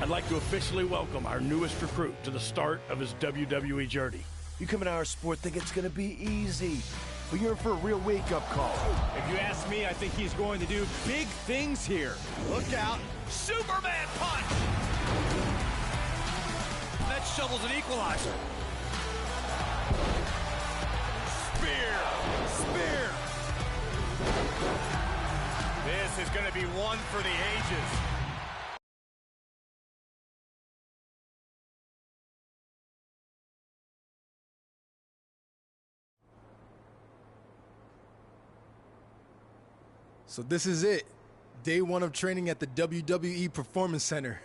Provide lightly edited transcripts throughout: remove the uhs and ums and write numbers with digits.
I'd like to officially welcome our newest recruit to the start of his WWE journey. You come in our sport think it's gonna be easy, but you're in for a real wake-up call. If you ask me, I think he's going to do big things here. Look out. Superman punch! That shovels an equalizer. Spear! Spear! This is going to be one for the ages. So this is it. Day one of training at the WWE Performance Center.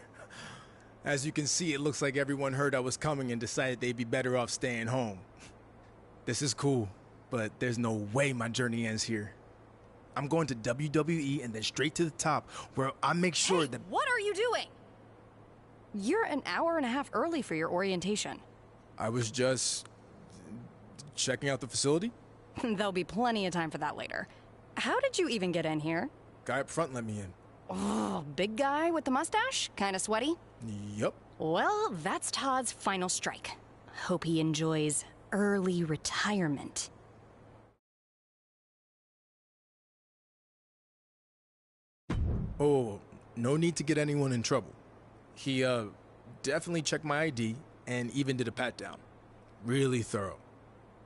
As you can see, it looks like everyone heard I was coming and decided they'd be better off staying home. This is cool, but there's no way my journey ends here. I'm going to WWE and then straight to the top, where I make sure that... What are you doing? You're an hour and a half early for your orientation. I was just... checking out the facility? There'll be plenty of time for that later. How did you even get in here? Guy up front let me in. Oh, big guy with the mustache? Kinda sweaty? Yup. Well, that's Todd's final strike. Hope he enjoys early retirement. Oh, no need to get anyone in trouble. He, definitely checked my ID and even did a pat-down. Really thorough.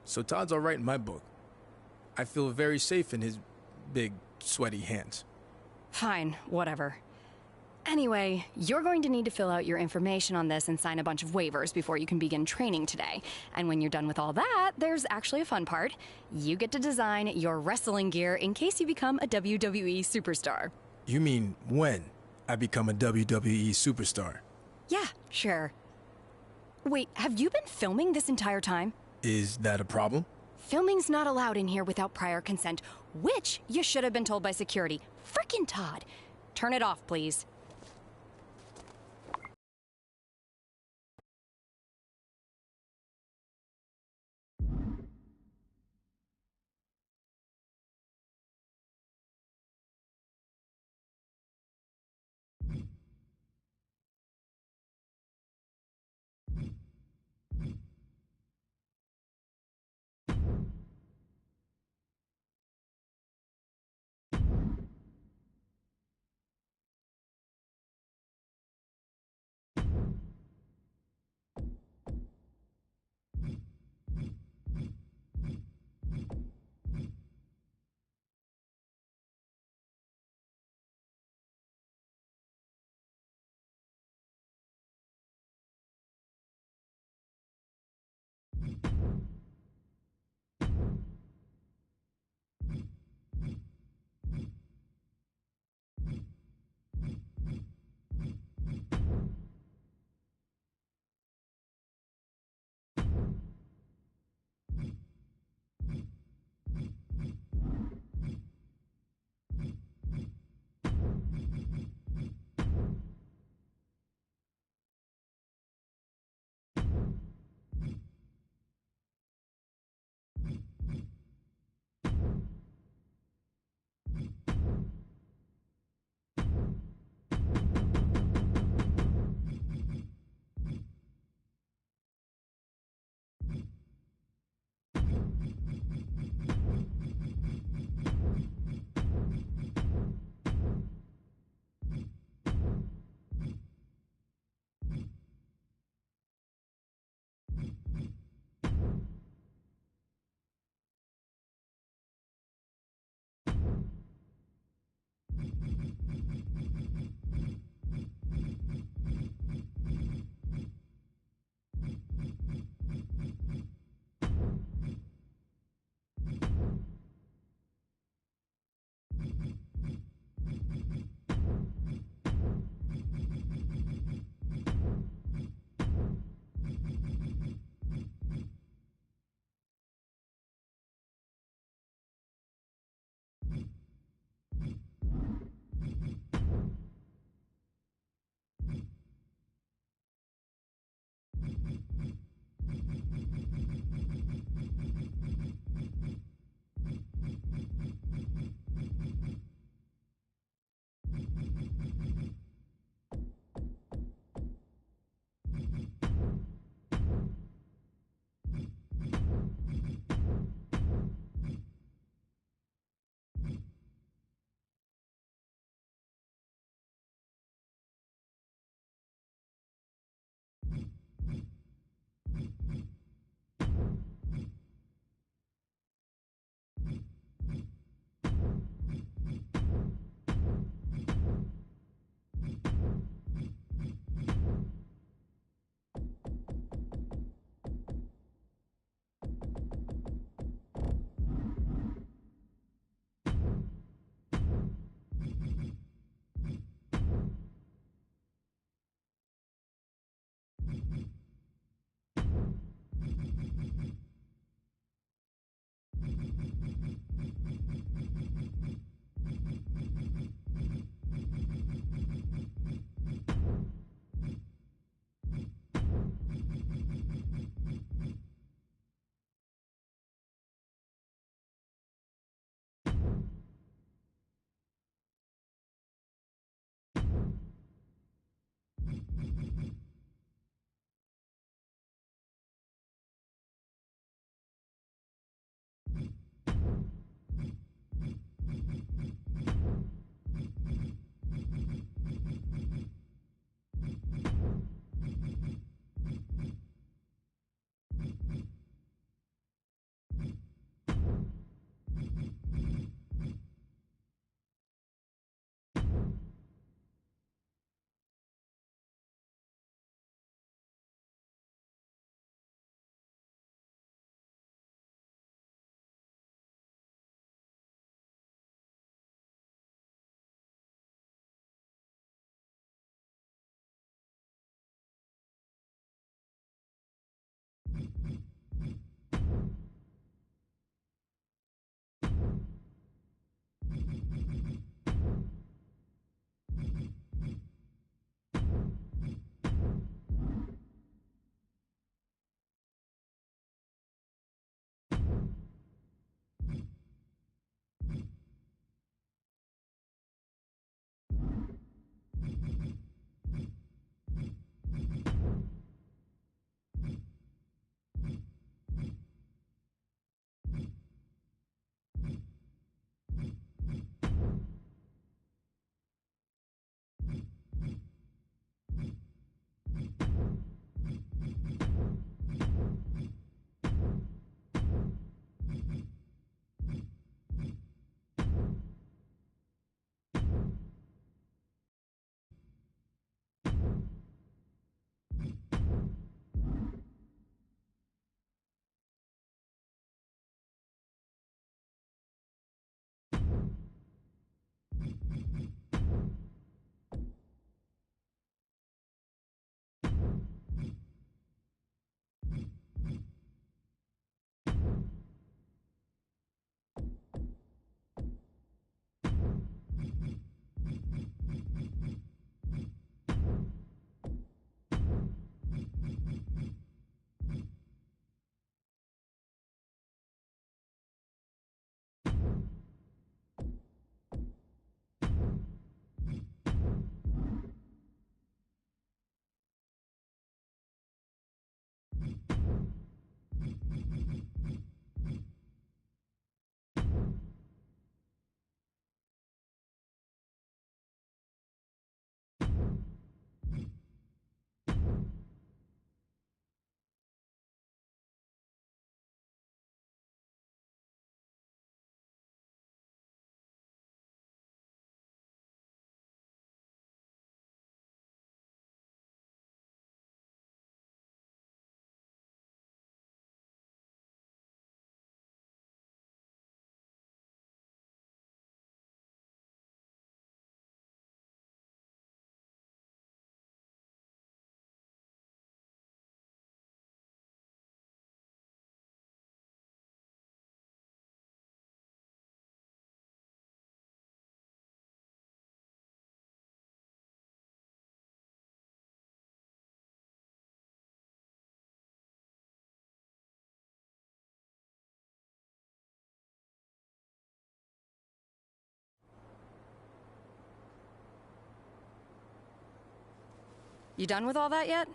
So Todd's all right in my book. I feel very safe in his big, sweaty hands. Fine, whatever. Anyway, you're going to need to fill out your information on this and sign a bunch of waivers before you can begin training today. And when you're done with all that, there's actually a fun part. You get to design your wrestling gear in case you become a WWE superstar. You mean when I become a WWE superstar? Yeah, sure. Wait, have you been filming this entire time? Is that a problem? Filming's not allowed in here without prior consent, which you should have been told by security. Frickin' Todd. Turn it off, please. You done with all that yet?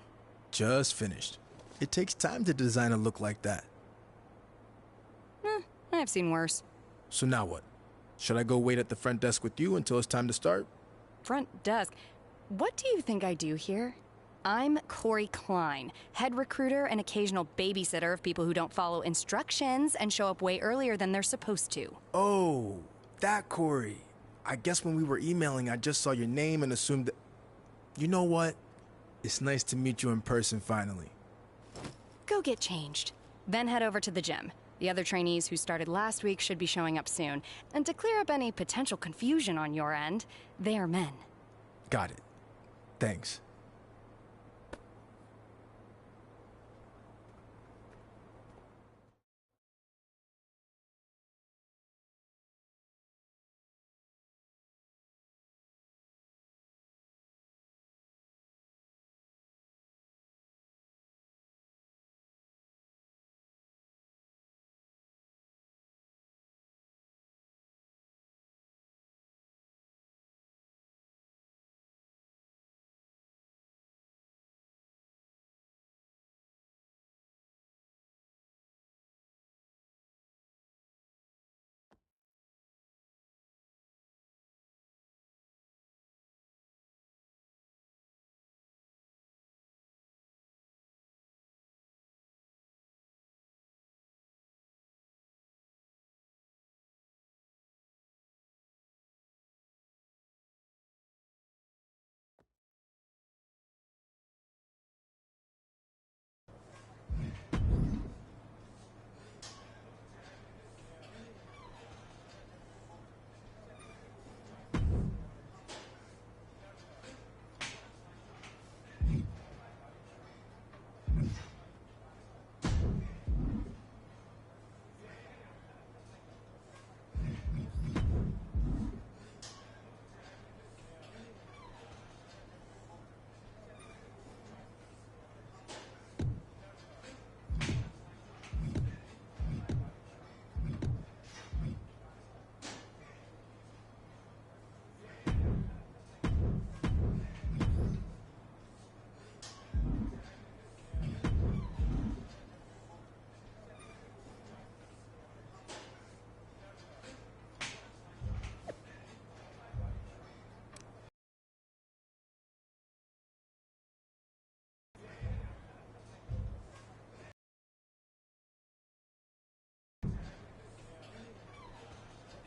Just finished. It takes time to design a look like that. I've seen worse. So now what? Should I go wait at the front desk with you until it's time to start? Front desk. What do you think I do here? I'm Corey Klein, head recruiter and occasional babysitter of people who don't follow instructions and show up way earlier than they're supposed to. Oh, that Corey. I guess when we were emailing, I just saw your name and assumed that... You know what? It's nice to meet you in person finally. Go get changed. Then head over to the gym. The other trainees who started last week should be showing up soon. And to clear up any potential confusion on your end, they are men. Got it. Thanks.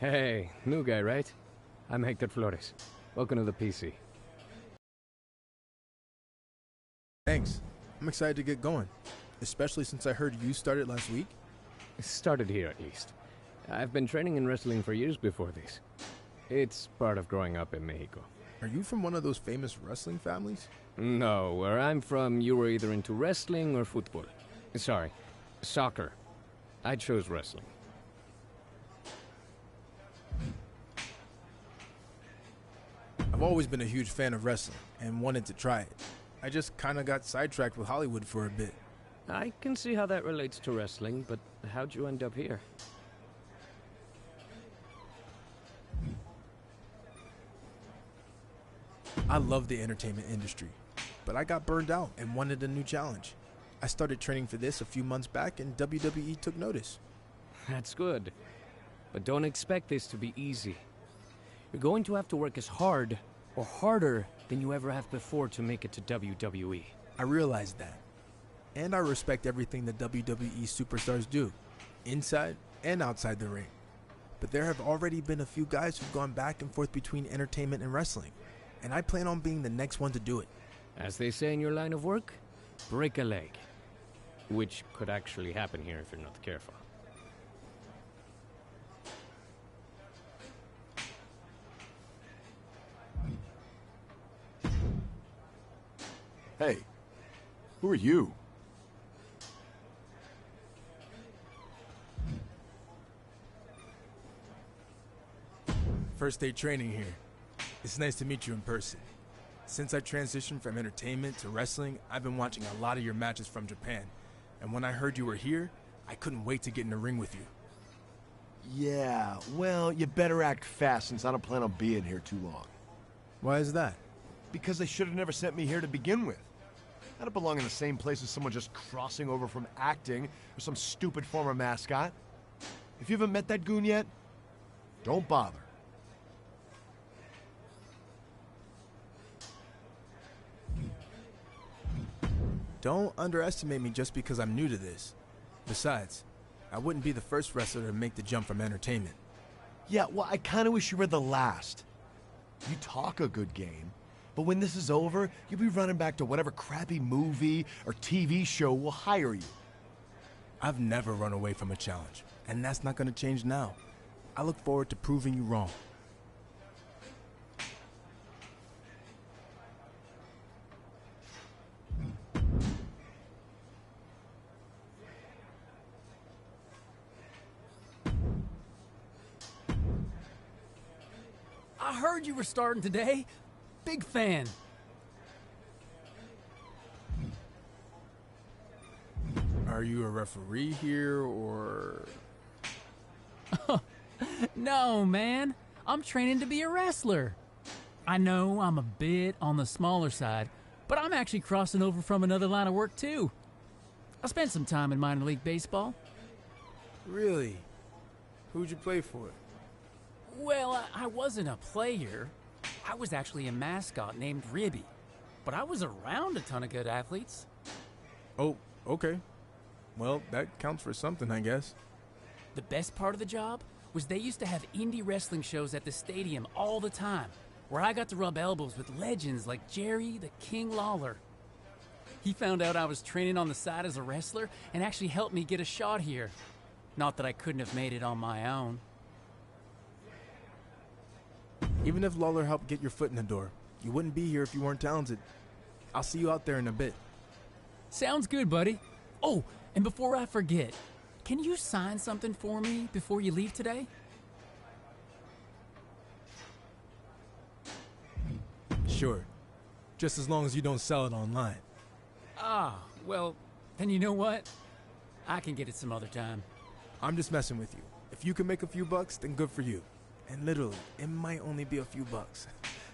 Hey, new guy, right? I'm Hector Flores. Welcome to the PC. Thanks. I'm excited to get going. Especially since I heard you started last week. Started here, at least. I've been training in wrestling for years before this. It's part of growing up in Mexico. Are you from one of those famous wrestling families? No, where I'm from, you were either into wrestling or football. Sorry, soccer. I chose wrestling. I've always been a huge fan of wrestling and wanted to try it. I just kind of got sidetracked with Hollywood for a bit. I can see how that relates to wrestling, but how'd you end up here? I love the entertainment industry, but I got burned out and wanted a new challenge. I started training for this a few months back and WWE took notice. That's good. But don't expect this to be easy. You're going to have to work as hard or harder than you ever have before to make it to WWE. I realize that. And I respect everything the WWE superstars do, inside and outside the ring. But there have already been a few guys who've gone back and forth between entertainment and wrestling, and I plan on being the next one to do it. As they say in your line of work, break a leg. Which could actually happen here if you're not careful. Hey, who are you? First day training here. It's nice to meet you in person. Since I transitioned from entertainment to wrestling, I've been watching a lot of your matches from Japan. And when I heard you were here, I couldn't wait to get in the ring with you. Yeah, well, you better act fast since I don't plan on being here too long. Why is that? Because they should have never sent me here to begin with. I don't belong in the same place as someone just crossing over from acting or some stupid former mascot. If you haven't met that goon yet, don't bother. Don't underestimate me just because I'm new to this. Besides, I wouldn't be the first wrestler to make the jump from entertainment. Yeah, well, I kind of wish you were the last. You talk a good game, but when this is over, you'll be running back to whatever crappy movie or TV show will hire you. I've never run away from a challenge, and that's not going to change now. I look forward to proving you wrong. I heard you were starting today. Big fan. Are you a referee here, or...? No, man. I'm training to be a wrestler. I know I'm a bit on the smaller side, but I'm actually crossing over from another line of work, too. I spent some time in minor league baseball. Really? Who'd you play for? Well, I wasn't a player. I was actually a mascot named Ribby. But I was around a ton of good athletes. Oh, okay. Well, that counts for something, I guess. The best part of the job was they used to have indie wrestling shows at the stadium all the time, where I got to rub elbows with legends like Jerry the King Lawler. He found out I was training on the side as a wrestler and actually helped me get a shot here. Not that I couldn't have made it on my own. Even if Lawler helped get your foot in the door, you wouldn't be here if you weren't talented. I'll see you out there in a bit. Sounds good, buddy. Oh, and before I forget, can you sign something for me before you leave today? Sure. Just as long as you don't sell it online. Ah, well, then you know what? I can get it some other time. I'm just messing with you. If you can make a few bucks, then good for you. And literally, it might only be a few bucks.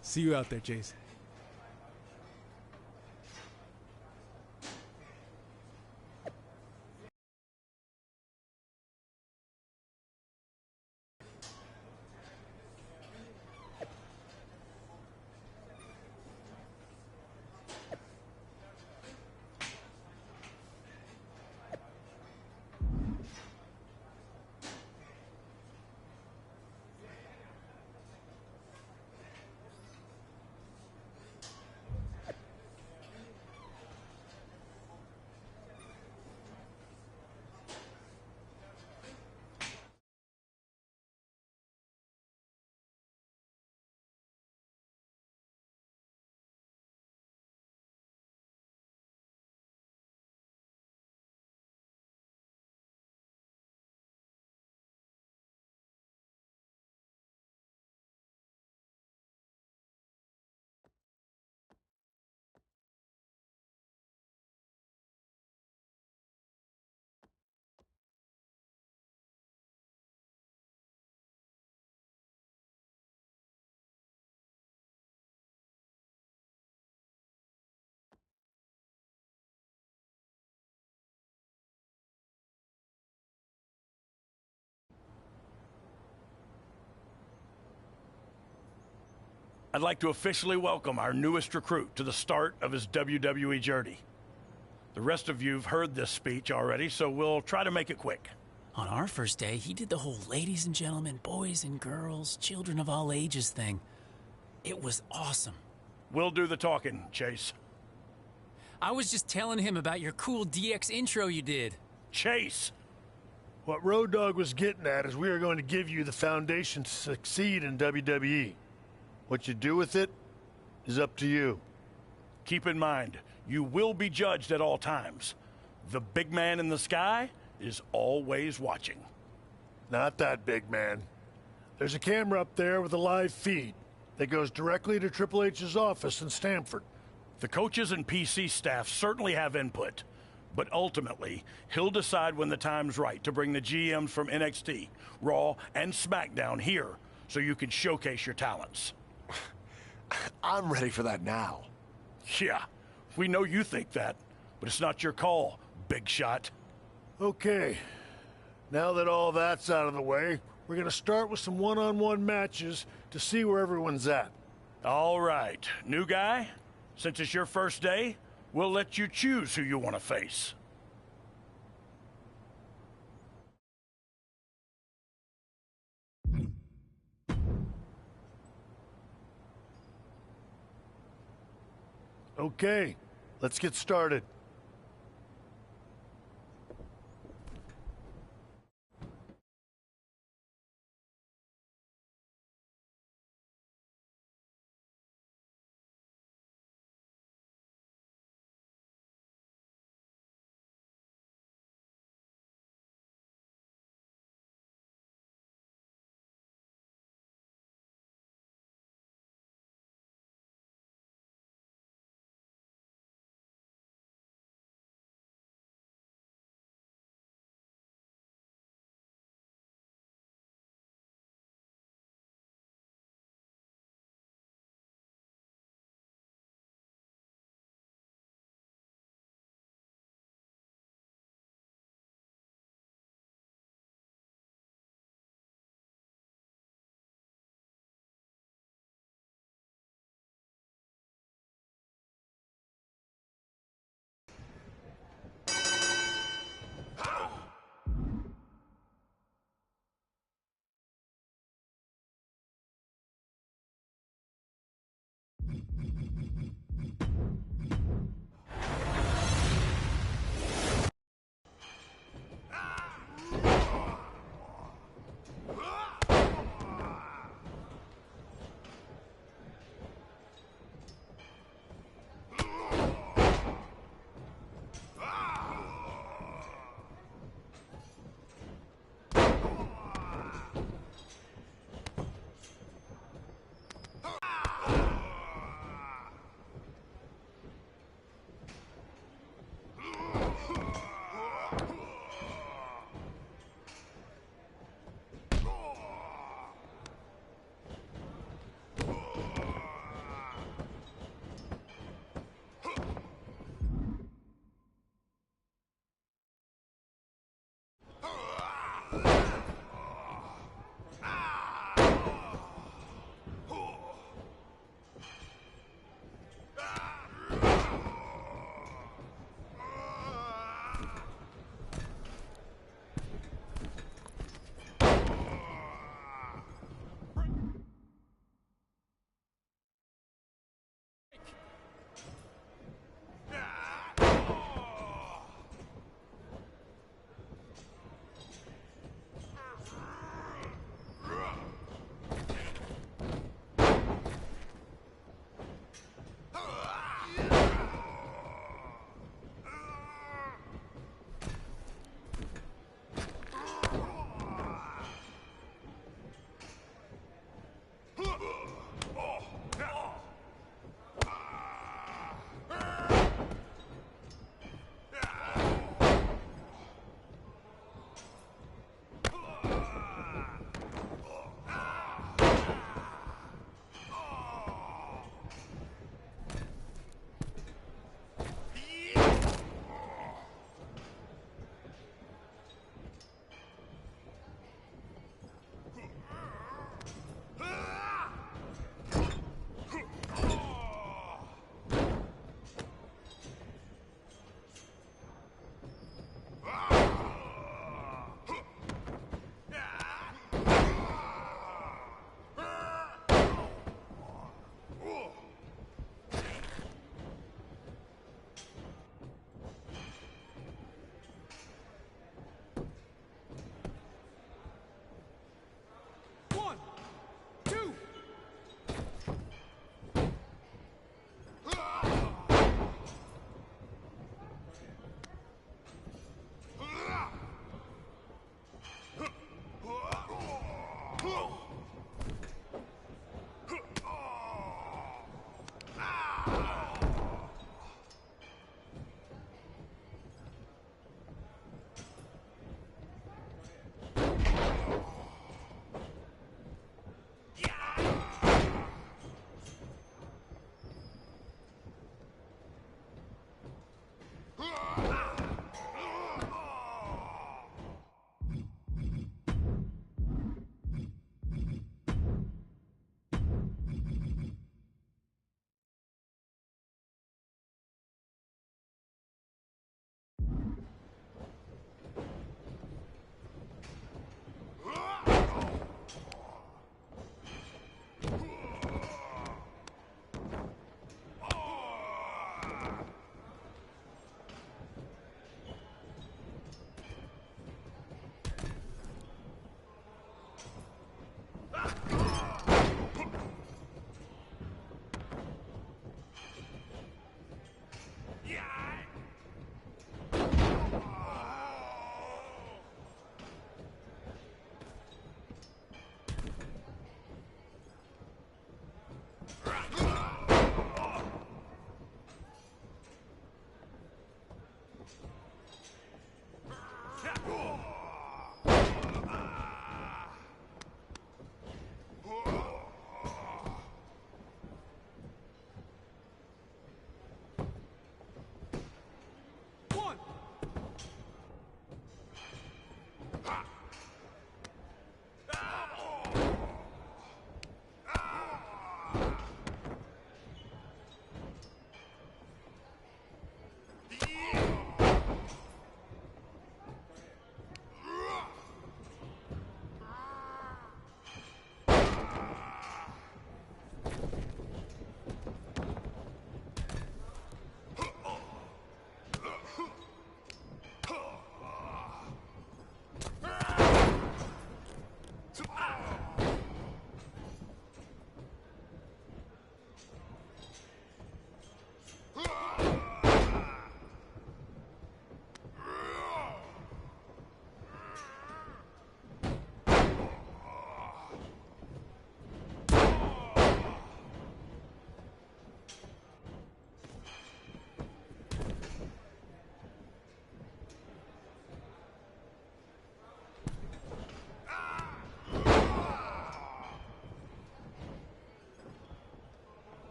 See you out there, Chase. I'd like to officially welcome our newest recruit to the start of his WWE journey. The rest of you've heard this speech already, so we'll try to make it quick. On our first day, he did the whole ladies and gentlemen, boys and girls, children of all ages thing. It was awesome. We'll do the talking, Chase. I was just telling him about your cool DX intro you did. Chase! What Road Dogg was getting at is we are going to give you the foundation to succeed in WWE. What you do with it is up to you. Keep in mind, you will be judged at all times. The big man in the sky is always watching. Not that big man. There's a camera up there with a live feed that goes directly to Triple H's office in Stamford. The coaches and PC staff certainly have input, but ultimately, he'll decide when the time's right to bring the GMs from NXT, Raw, and SmackDown here so you can showcase your talents. I'm ready for that now. Yeah, we know you think that, but it's not your call, big shot. Okay, now that all that's out of the way, we're gonna start with some one-on-one matches to see where everyone's at. All right, new guy, since it's your first day, we'll let you choose who you want to face. Okay, let's get started.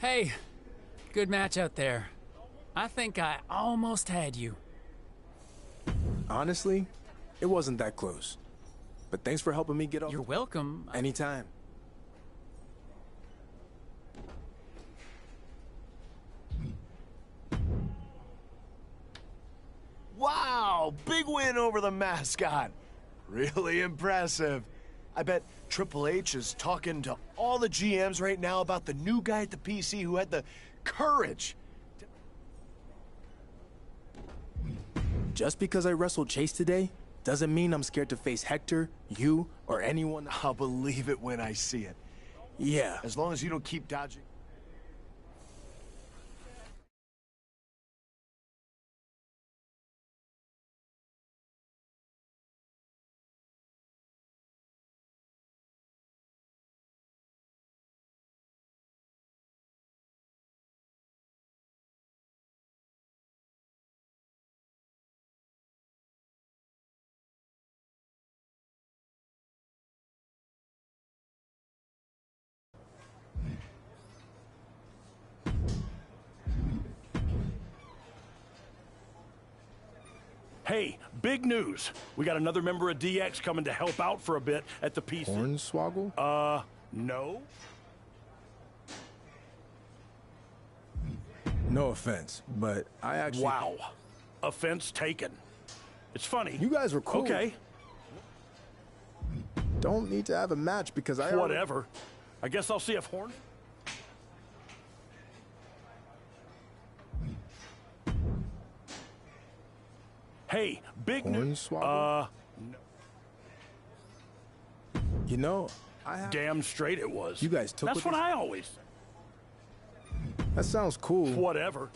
Hey, good match out there. I think I almost had you. Honestly, it wasn't that close. But thanks for helping me get off. You're welcome. Anytime. Wow, big win over the mascot. Really impressive. I bet Triple H is talking to all the GMs right now about the new guy at the PC who had the courage. Just because I wrestled Chase today doesn't mean I'm scared to face Hector, you, or anyone. I'll believe it when I see it. Yeah. As long as you don't keep dodging. Hey, big news. We got another member of DX coming to help out for a bit at the PC. Hornswoggle? No. No offense, but I actually... Wow. Offense taken. It's funny. You guys were cool. Okay. Don't need to have a match because I... Whatever. I guess I'll see if Horn... Hey, big news. Hornswoggle? No. You know, I have... Damn straight it was. You guys took That's what what I always say. That sounds cool. Whatever.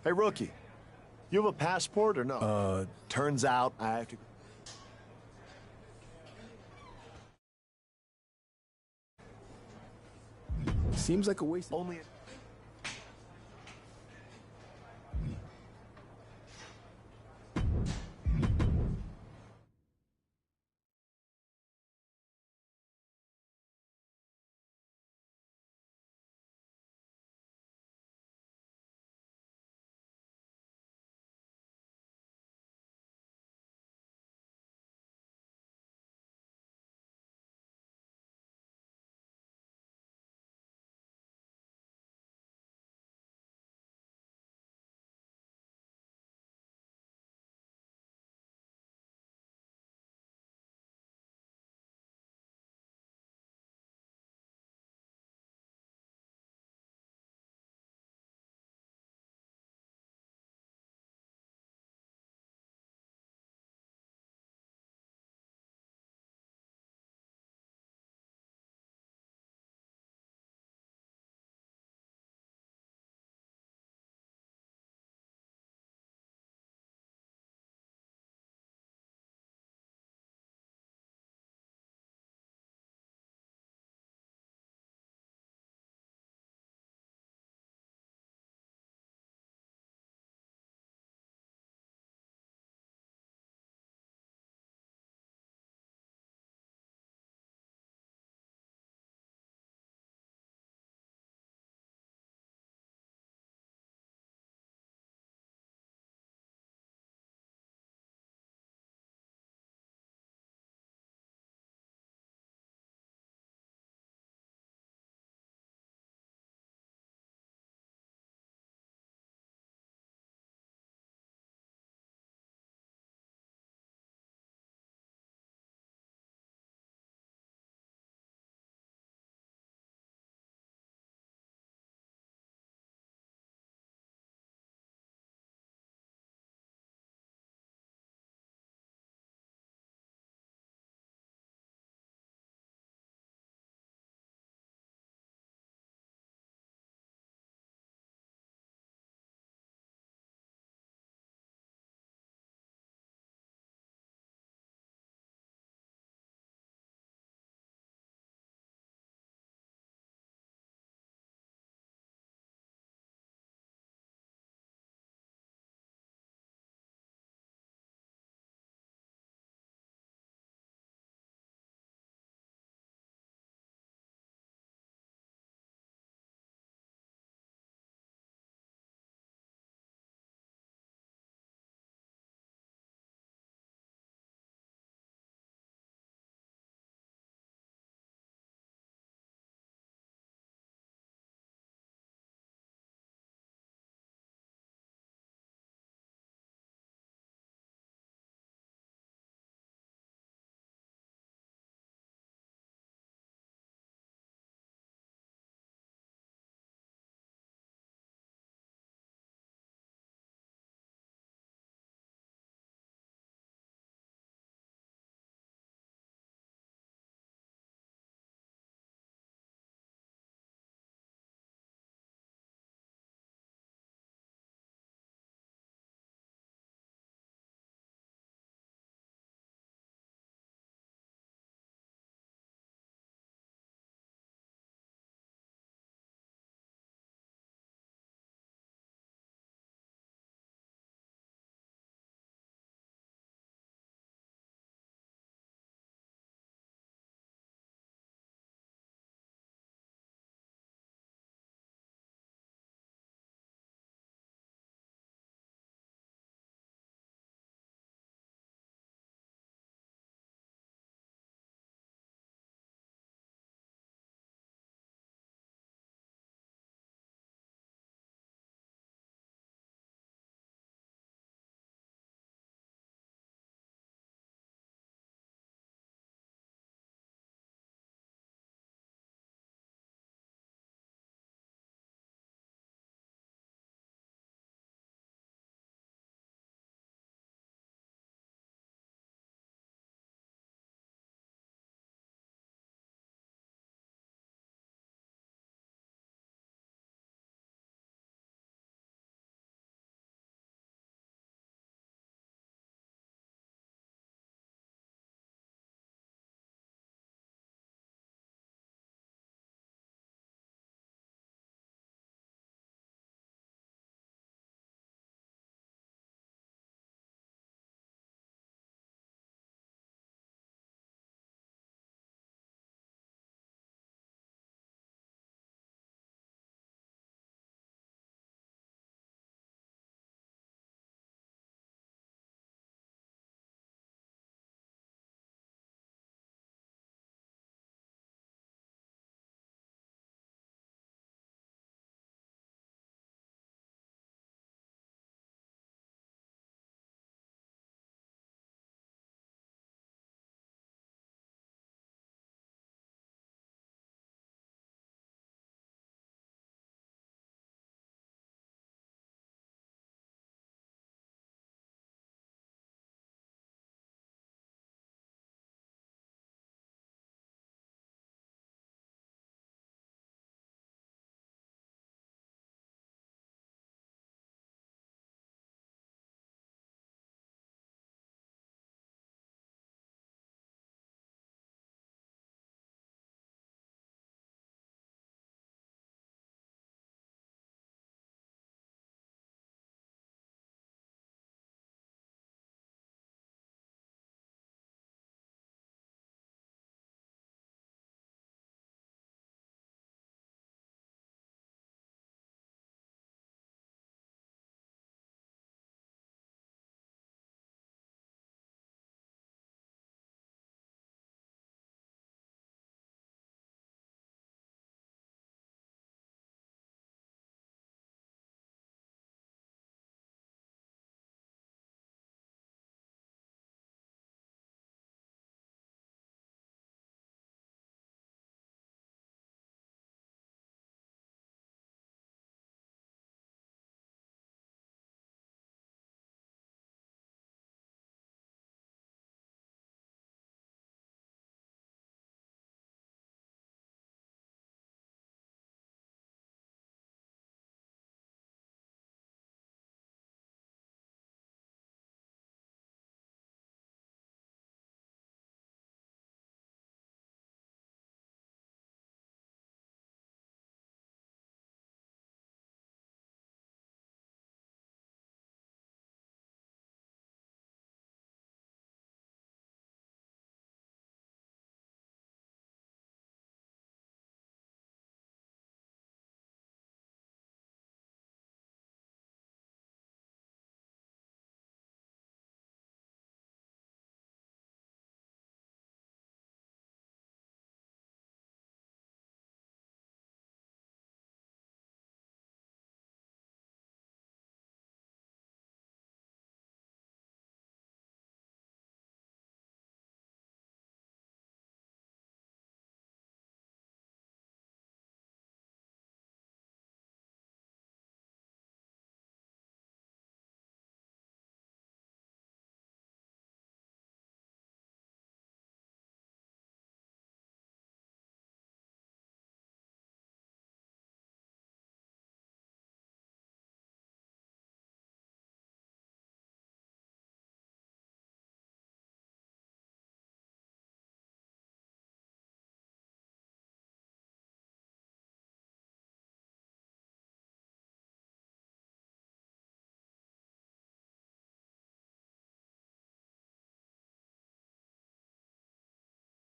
Hey, rookie. You have a passport or no? Turns out I have to... Seems like a waste... Only...